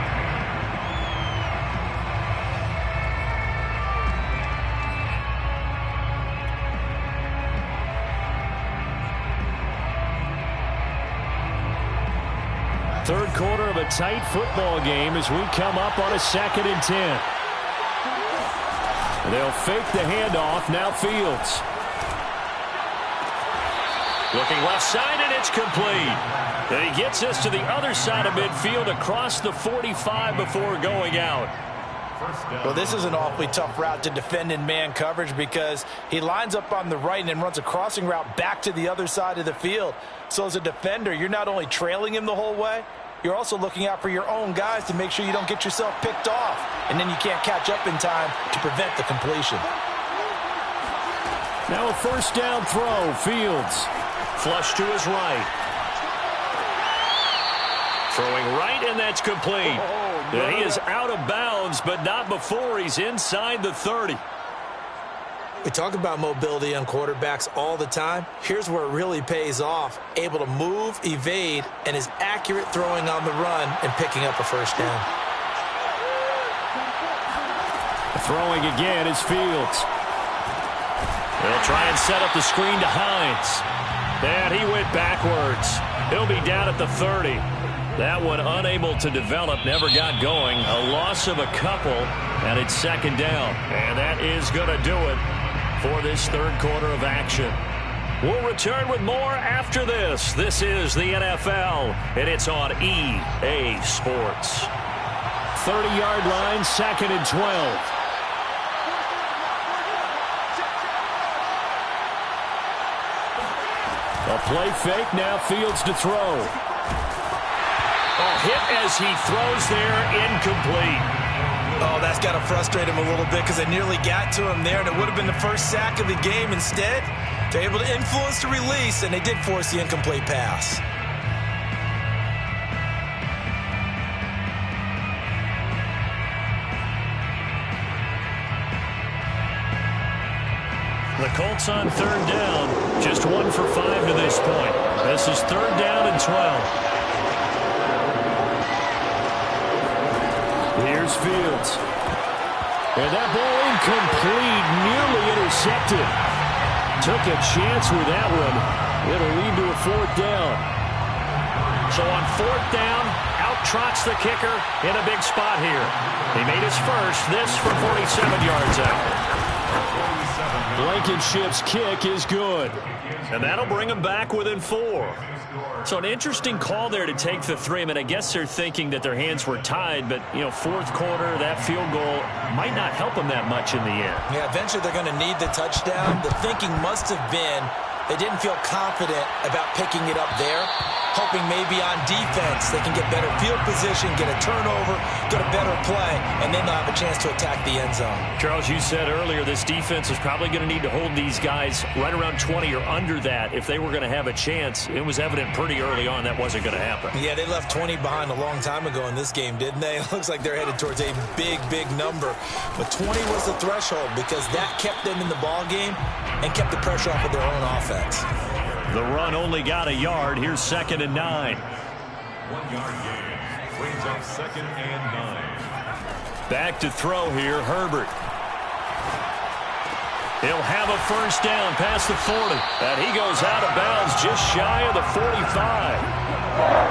Third quarter of a tight football game as we come up on a 2nd and 10. They'll fake the handoff. Now Fields. Looking left side, and it's complete. And he gets us to the other side of midfield across the 45 before going out. Well, this is an awfully tough route to defend in man coverage because he lines up on the right and then runs a crossing route back to the other side of the field. So as a defender, you're not only trailing him the whole way, you're also looking out for your own guys to make sure you don't get yourself picked off. And then you can't catch up in time to prevent the completion. Now a 1st down throw. Fields. Flush to his right. Throwing right, and that's complete. And he is out of bounds, but not before he's inside the 30. We talk about mobility on quarterbacks all the time. Here's where it really pays off. Able to move, evade, and is accurate throwing on the run and picking up a 1st down. Throwing again is Fields. They'll try and set up the screen to Hines. And he went backwards. He'll be down at the 30. That one unable to develop, never got going. A loss of a couple, and it's 2nd down. And that is going to do it for this 3rd quarter of action. We'll return with more after this. This is the NFL, and it's on EA Sports. 30-yard line, 2nd and 12. A play fake, now Fields to throw. Hit as he throws there, incomplete. Oh, that's got to frustrate him a little bit because they nearly got to him there, and it would have been the first sack of the game. Instead, they're able to influence the release, and they did force the incomplete pass. The Colts on 3rd down, just 1 for 5 to this point. This is 3rd down and 12. Here's Fields. And that ball incomplete, nearly intercepted. Took a chance with that one. It'll lead to a 4th down. So on 4th down, out trots the kicker in a big spot here. He made his first, this from 47 yards out. Blankenship's kick is good. And that'll bring him back within 4. So an interesting call there to take the 3. I mean, I guess they're thinking that their hands were tied, but, you know, fourth quarter, that field goal might not help them that much in the end. Yeah, eventually they're going to need the touchdown. The thinking must have been they didn't feel confident about picking it up there, hoping maybe on defense they can get better field position, get a turnover, get a better play, and then they'll have a chance to attack the end zone. Charles, you said earlier this defense is probably going to need to hold these guys right around 20 or under that if they were going to have a chance. It was evident pretty early on that wasn't going to happen. Yeah, they left 20 behind a long time ago in this game, didn't they? It looks like they're headed towards a big, big number. But 20 was the threshold because that kept them in the ball game and kept the pressure off of their own offense. The run only got a yard. Here's 2nd and 9. 1 yard gain brings up 2nd and 9. Back to throw here, Herbert. He'll have a first down past the 40. And he goes out of bounds just shy of the 45.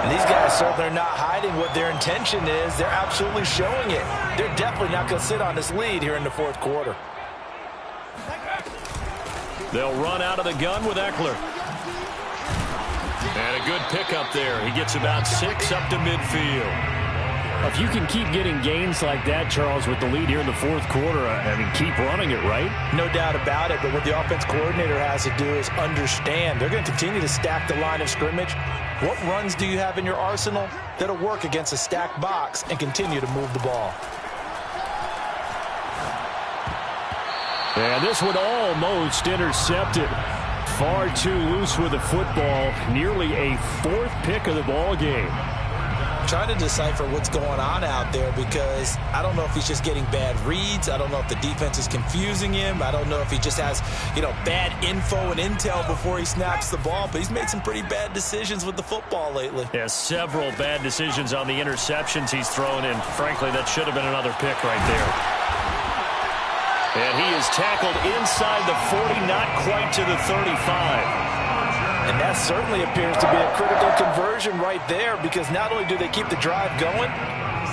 And these guys, sir, they're not hiding what their intention is. They're absolutely showing it. They're definitely not going to sit on this lead here in the fourth quarter. They'll run out of the gun with Eckler. And a good pickup there. He gets about 6 up to midfield. If you can keep getting gains like that, Charles, with the lead here in the fourth quarter, I mean, keep running it, right? No doubt about it, but what the offense coordinator has to do is understand. They're going to continue to stack the line of scrimmage. What runs do you have in your arsenal that'll work against a stacked box and continue to move the ball? And this one almost intercepted. Far too loose with the football. Nearly a 4th pick of the ball game. Trying to decipher what's going on out there because I don't know if he's just getting bad reads. I don't know if the defense is confusing him. I don't know if he just has, bad info and intel before he snaps the ball. But he's made some pretty bad decisions with the football lately. Yeah, several bad decisions on the interceptions he's thrown, and frankly, that should have been another pick right there. And he is tackled inside the 40, not quite to the 35. And that certainly appears to be a critical conversion right there because not only do they keep the drive going,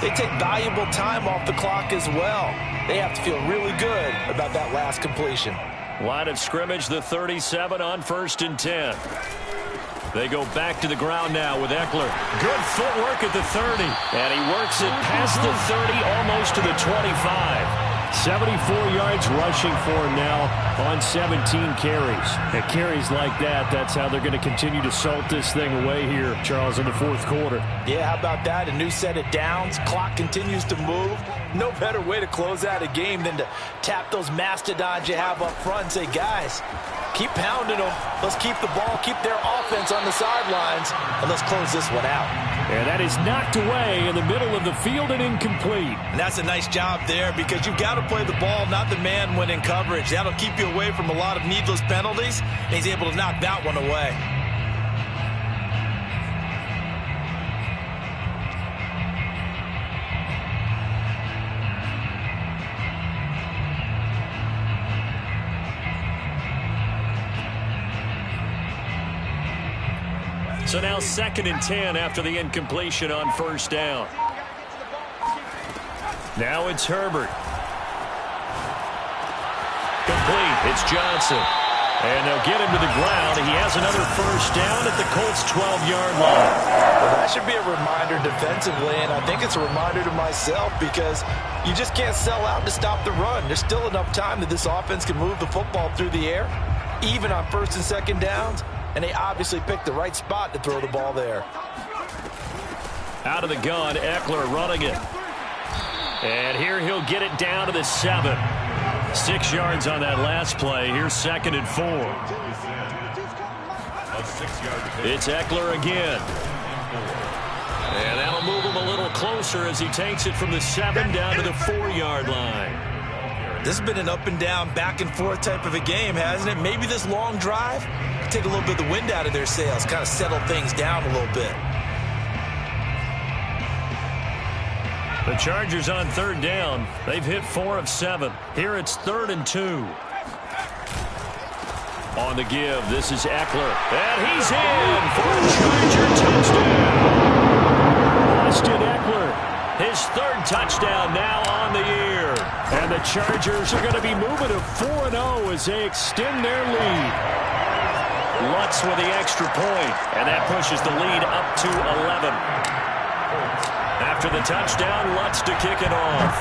they take valuable time off the clock as well. They have to feel really good about that last completion. Line of scrimmage, the 37 on 1st and 10. They go back to the ground now with Eckler. Good footwork at the 30. And he works it past the 30, almost to the 25. 74 yards rushing for him now on 17 carries. And carries like that, that's how they're going to continue to salt this thing away here, Charles, in the fourth quarter. Yeah, how about that? A new set of downs. Clock continues to move. No better way to close out a game than to tap those mastodons you have up front and say, guys, keep pounding them. Let's keep the ball, keep their offense on the sidelines, and let's close this one out. And that is knocked away in the middle of the field and incomplete. And that's a nice job there because you've got to play the ball, not the man when in coverage. That'll keep you away from a lot of needless penalties, and he's able to knock that one away. So now 2nd and 10 after the incompletion on 1st down. Now it's Herbert. Complete. It's Johnson. And they'll get him to the ground. He has another first down at the Colts' 12-yard line. Well, that should be a reminder defensively, and I think it's a reminder to myself because you just can't sell out to stop the run. There's still enough time that this offense can move the football through the air, even on 1st and 2nd downs. And they obviously picked the right spot to throw the ball there. Out of the gun, Eckler running it. And here he'll get it down to the 7. 6 yards on that last play. Here's 2nd and 4. It's Eckler again. And that'll move him a little closer as he takes it from the 7 down to the 4-yard line. This has been an up and down, back and forth type of a game, hasn't it? Maybe this long drive take a little bit of the wind out of their sails, kind of settle things down a little bit. The Chargers on 3rd down. They've hit 4 of 7. Here it's 3rd and 2. On the give, this is Eckler. And he's in for a Charger touchdown. Austin Eckler, his 3rd touchdown now on the year. And the Chargers are going to be moving to 4-0 as they extend their lead. Lutz with the extra point, and that pushes the lead up to 11. After the touchdown, Lutz to kick it off.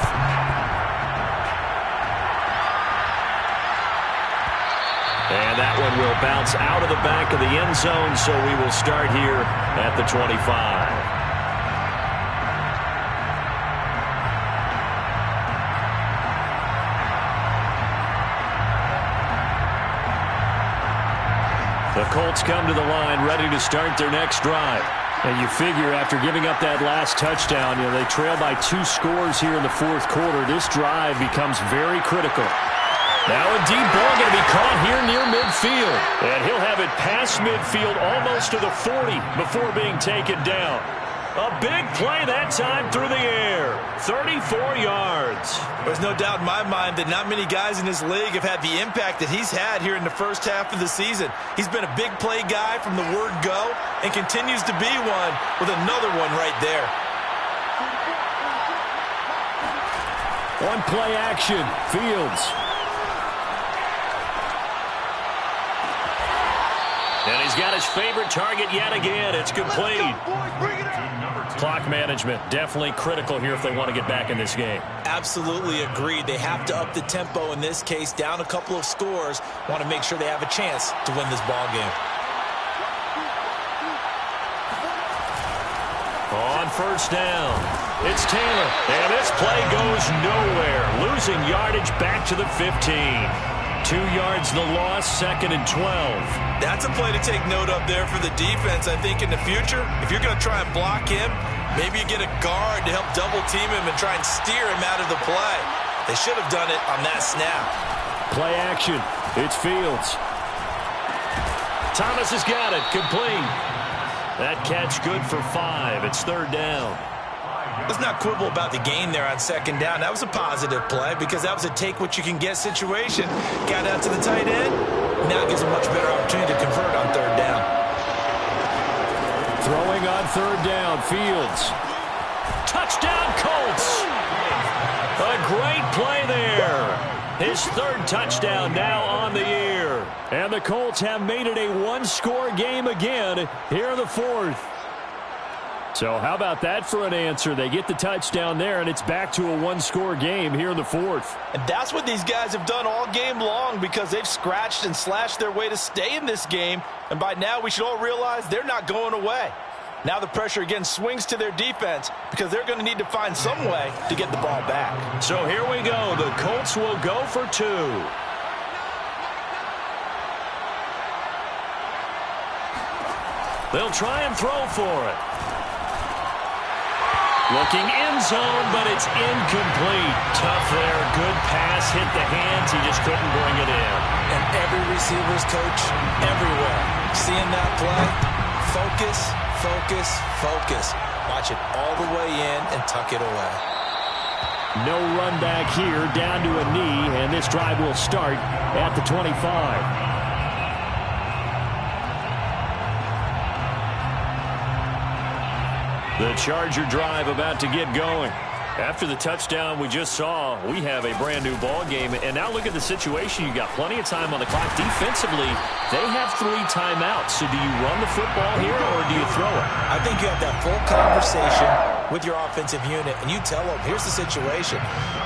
And that one will bounce out of the back of the end zone, so we will start here at the 25. The Colts come to the line ready to start their next drive. And you figure after giving up that last touchdown, they trail by 2 scores here in the fourth quarter. This drive becomes very critical. Now a deep ball going to be caught here near midfield. And he'll have it past midfield almost to the 40 before being taken down. A big play that time through the air. 34 yards. There's no doubt in my mind that not many guys in this league have had the impact that he's had here in the first half of the season. He's been a big play guy from the word go and continues to be one with another one right there. One play action. Fields. And he's got his favorite target yet again. It's complete. Clock management definitely critical here if they want to get back in this game. Absolutely agreed. They have to up the tempo in this case, down a couple of scores. Want to make sure they have a chance to win this ball game. On first down, it's Taylor. And this play goes nowhere. Losing yardage back to the 15. 2 yards the loss, 2nd and 12. That's a play to take note of there for the defense. I think in the future, if you're going to try and block him, maybe you get a guard to help double team him and try and steer him out of the play. They should have done it on that snap. Play action. It's Fields. Thomas has got it. Complete. That catch good for 5. It's 3rd down. Let's not quibble about the gain there on 2nd down. That was a positive play because that was a take-what-you-can-get situation. Got out to the tight end. Now it gives a much better opportunity to convert on 3rd down. Throwing on 3rd down. Fields. Touchdown, Colts. A great play there. His 3rd touchdown now on the year. And the Colts have made it a 1-score game again here in the 4th. So how about that for an answer? They get the touchdown there, and it's back to a 1-score game here in the 4th. And that's what these guys have done all game long because they've scratched and slashed their way to stay in this game. And by now, we should all realize they're not going away. Now the pressure again swings to their defense because they're going to need to find some way to get the ball back. So here we go. The Colts will go for 2. They'll try and throw for it. Looking end zone, but it's incomplete. Tough there. Good pass. Hit the hands. He just couldn't bring it in. And every receiver's coach everywhere. Seeing that play, focus, focus, focus. Watch it all the way in and tuck it away. No run back here, down to a knee, and this drive will start at the 25. The Charger drive about to get going. After the touchdown we just saw, we have a brand new ball game. And now look at the situation. You got plenty of time on the clock. Defensively, they have 3 timeouts. So do you run the football here or do you throw it? I think you have that full conversation with your offensive unit, and you tell them, here's the situation.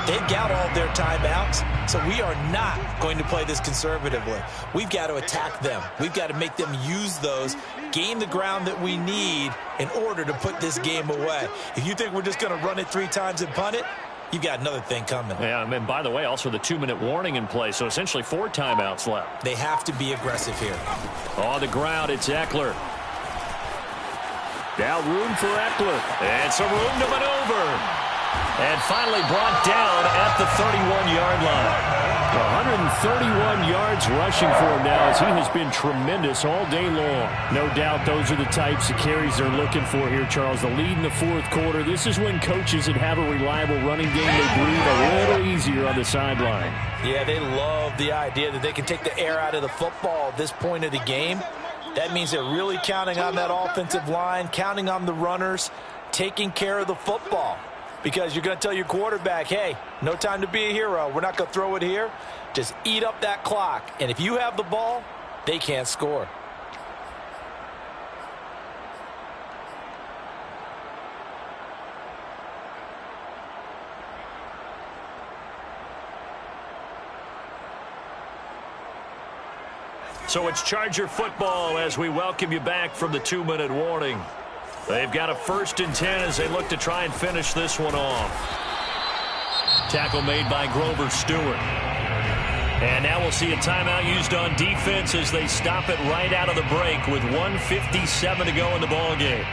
They've got all their timeouts, so we are not going to play this conservatively. We've got to attack them. We've got to make them use those, gain the ground that we need in order to put this game away. If you think we're just going to run it 3 times and punt it, you've got another thing coming. Yeah, and by the way, also the 2-minute warning in play, so essentially 4 timeouts left. They have to be aggressive here. On the ground, it's Eckler. Now room for Eckler. And some room to maneuver. And finally brought down at the 31-yard line. 131 yards rushing for him now as he has been tremendous all day long. No doubt those are the types of carries they're looking for here, Charles. The lead in the fourth quarter. This is when coaches that have a reliable running game, they breathe a little easier on the sideline. Yeah, they love the idea that they can take the air out of the football at this point of the game. That means they're really counting on that offensive line, counting on the runners, taking care of the football. Because you're going to tell your quarterback, hey, no time to be a hero. We're not going to throw it here. Just eat up that clock. And if you have the ball, they can't score. So it's Charger football as we welcome you back from the 2-minute warning. They've got a 1st and 10 as they look to try and finish this one off. Tackle made by Grover Stewart. And now we'll see a timeout used on defense as they stop it right out of the break with 1:57 to go in the ballgame.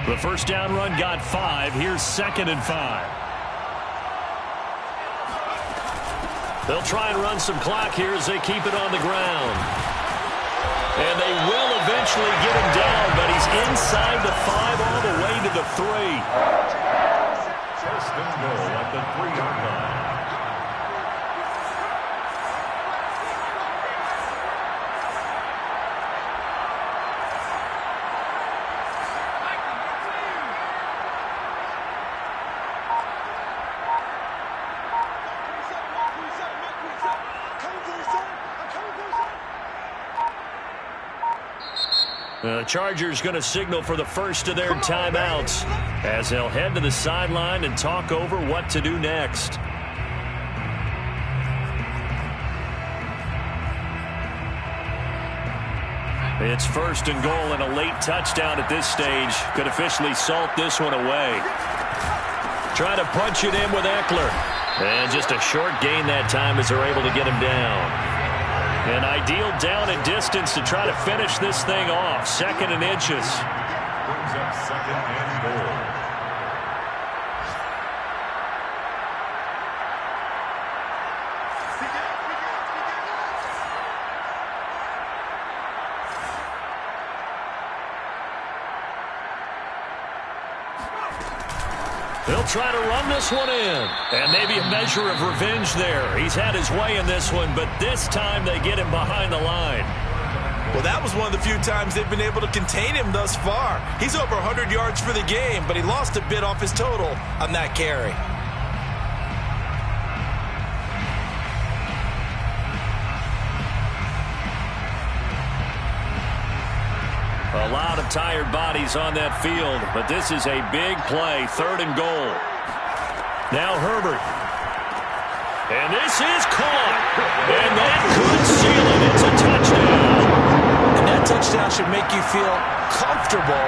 The first down run got 5. Here's 2nd and 5. They'll try and run some clock here as they keep it on the ground. And they will eventually get him down, but he's inside the 5 all the way to the 3. First and goal at the 3-yard line. The Chargers going to signal for the first of their timeouts as they'll head to the sideline and talk over what to do next. It's 1st and goal, and a late touchdown at this stage could officially salt this one away. Trying to punch it in with Eckler. And just a short gain that time as they're able to get him down. An ideal down and distance to try to finish this thing off. 2nd and inches. Brings up 2nd and goal. They'll try to run this one in. And maybe a measure of revenge there. He's had his way in this one, but this time they get him behind the line. Well, that was one of the few times they've been able to contain him thus far. He's over 100 yards for the game, but he lost a bit off his total on that carry. A lot of tired bodies on that field, but this is a big play. 3rd and goal. Now Herbert. And this is caught. And that could seal it. It's a touchdown. And that touchdown should make you feel comfortable.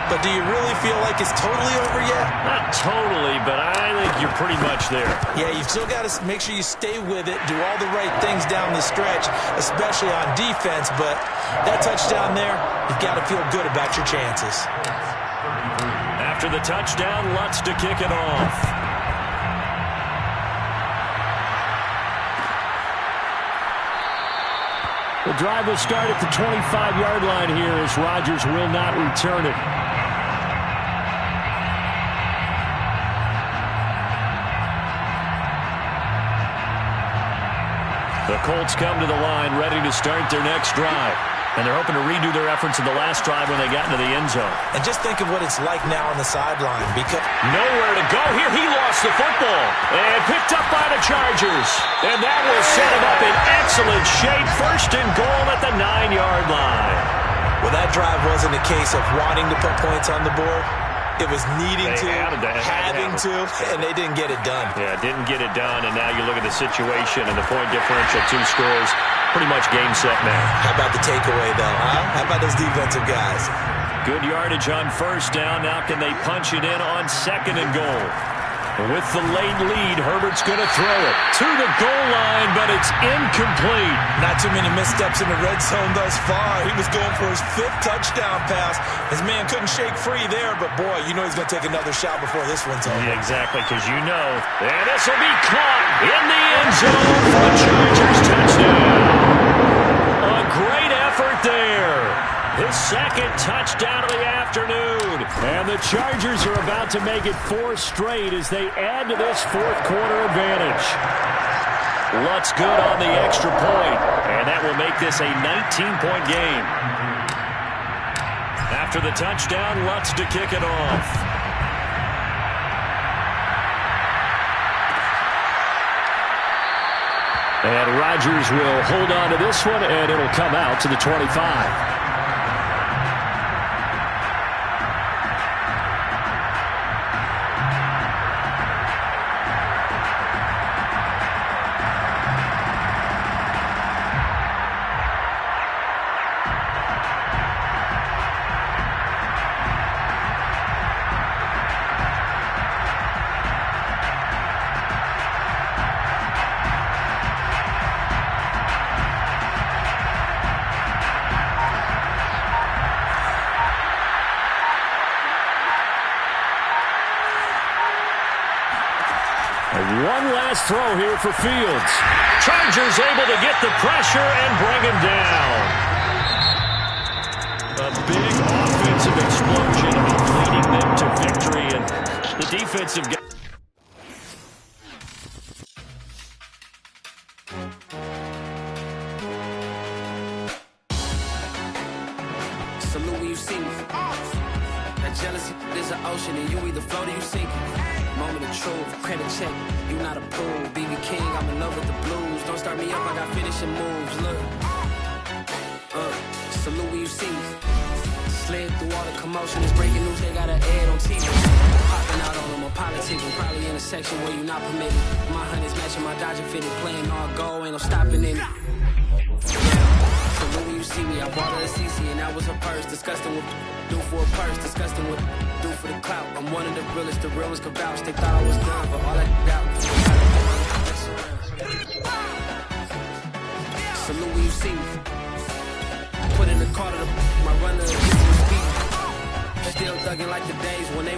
But do you really feel like it's totally over yet? Not totally, but I think you're pretty much there. Yeah, you've still got to make sure you stay with it, do all the right things down the stretch, especially on defense. But that touchdown there, you've got to feel good about your chances. After the touchdown, Lutz to kick it off. The drive will start at the 25-yard line here as Rodgers will not return it. The Colts come to the line ready to start their next drive. And they're hoping to redo their efforts in the last drive when they got into the end zone. And just think of what it's like now on the sideline. Because nowhere to go here. He lost the football. And picked up by the Chargers. And that will set him up in excellent shape. 1st and goal at the 9-yard line. Well, that drive wasn't a case of wanting to put points on the board. It was needing to, having to, and they didn't get it done. Yeah, didn't get it done, and now you look at the situation and the point differential, 2 scores, pretty much game, set, match. How about the takeaway, though, huh? How about those defensive guys? Good yardage on 1st down. Now can they punch it in on 2nd and goal? With the late lead, Herbert's going to throw it to the goal line, but it's incomplete. Not too many missteps in the red zone thus far. He was going for his 5th touchdown pass. His man couldn't shake free there, but boy, you know he's going to take another shot before this one's over. Yeah, exactly, because you know. And this will be caught in the end zone for the Chargers touchdown. A great effort there. His 2nd touchdown of the afternoon. And the Chargers are about to make it 4 straight as they add to this 4th quarter advantage. Lutz good on the extra point, and that will make this a 19-point game. After the touchdown, Lutz to kick it off. And Rodgers will hold on to this one, and it'll come out to the 25. one last throw here for Fields. Chargers able to get the pressure and bring him down. A big offensive explosion leading them to victory, and the defensive guy. Salute when you see me. That jealousy is an ocean, and you either float or you sink. Moment of truth, credit check. You not a pool, BB King. I'm in love with the blues. Don't start me up, I got finishing moves. Look, salute when you see me. Slid through all the commotion, it's breaking news. They got an ad on TV. Popping out on them on politics, and probably in a section where you not permitted. My honey's matching my Dodger fitted, playing all goal, ain't no stopping in it. When you see me, I bought her a CC and that was her purse. Disgusting what do for a purse, disgusting what do for the clout. I'm one of the realest, the realest could vouch. They thought I was done, but all that doubt. Salute when you see me. Put in the car to my runner, speed. Still thugging like the days when they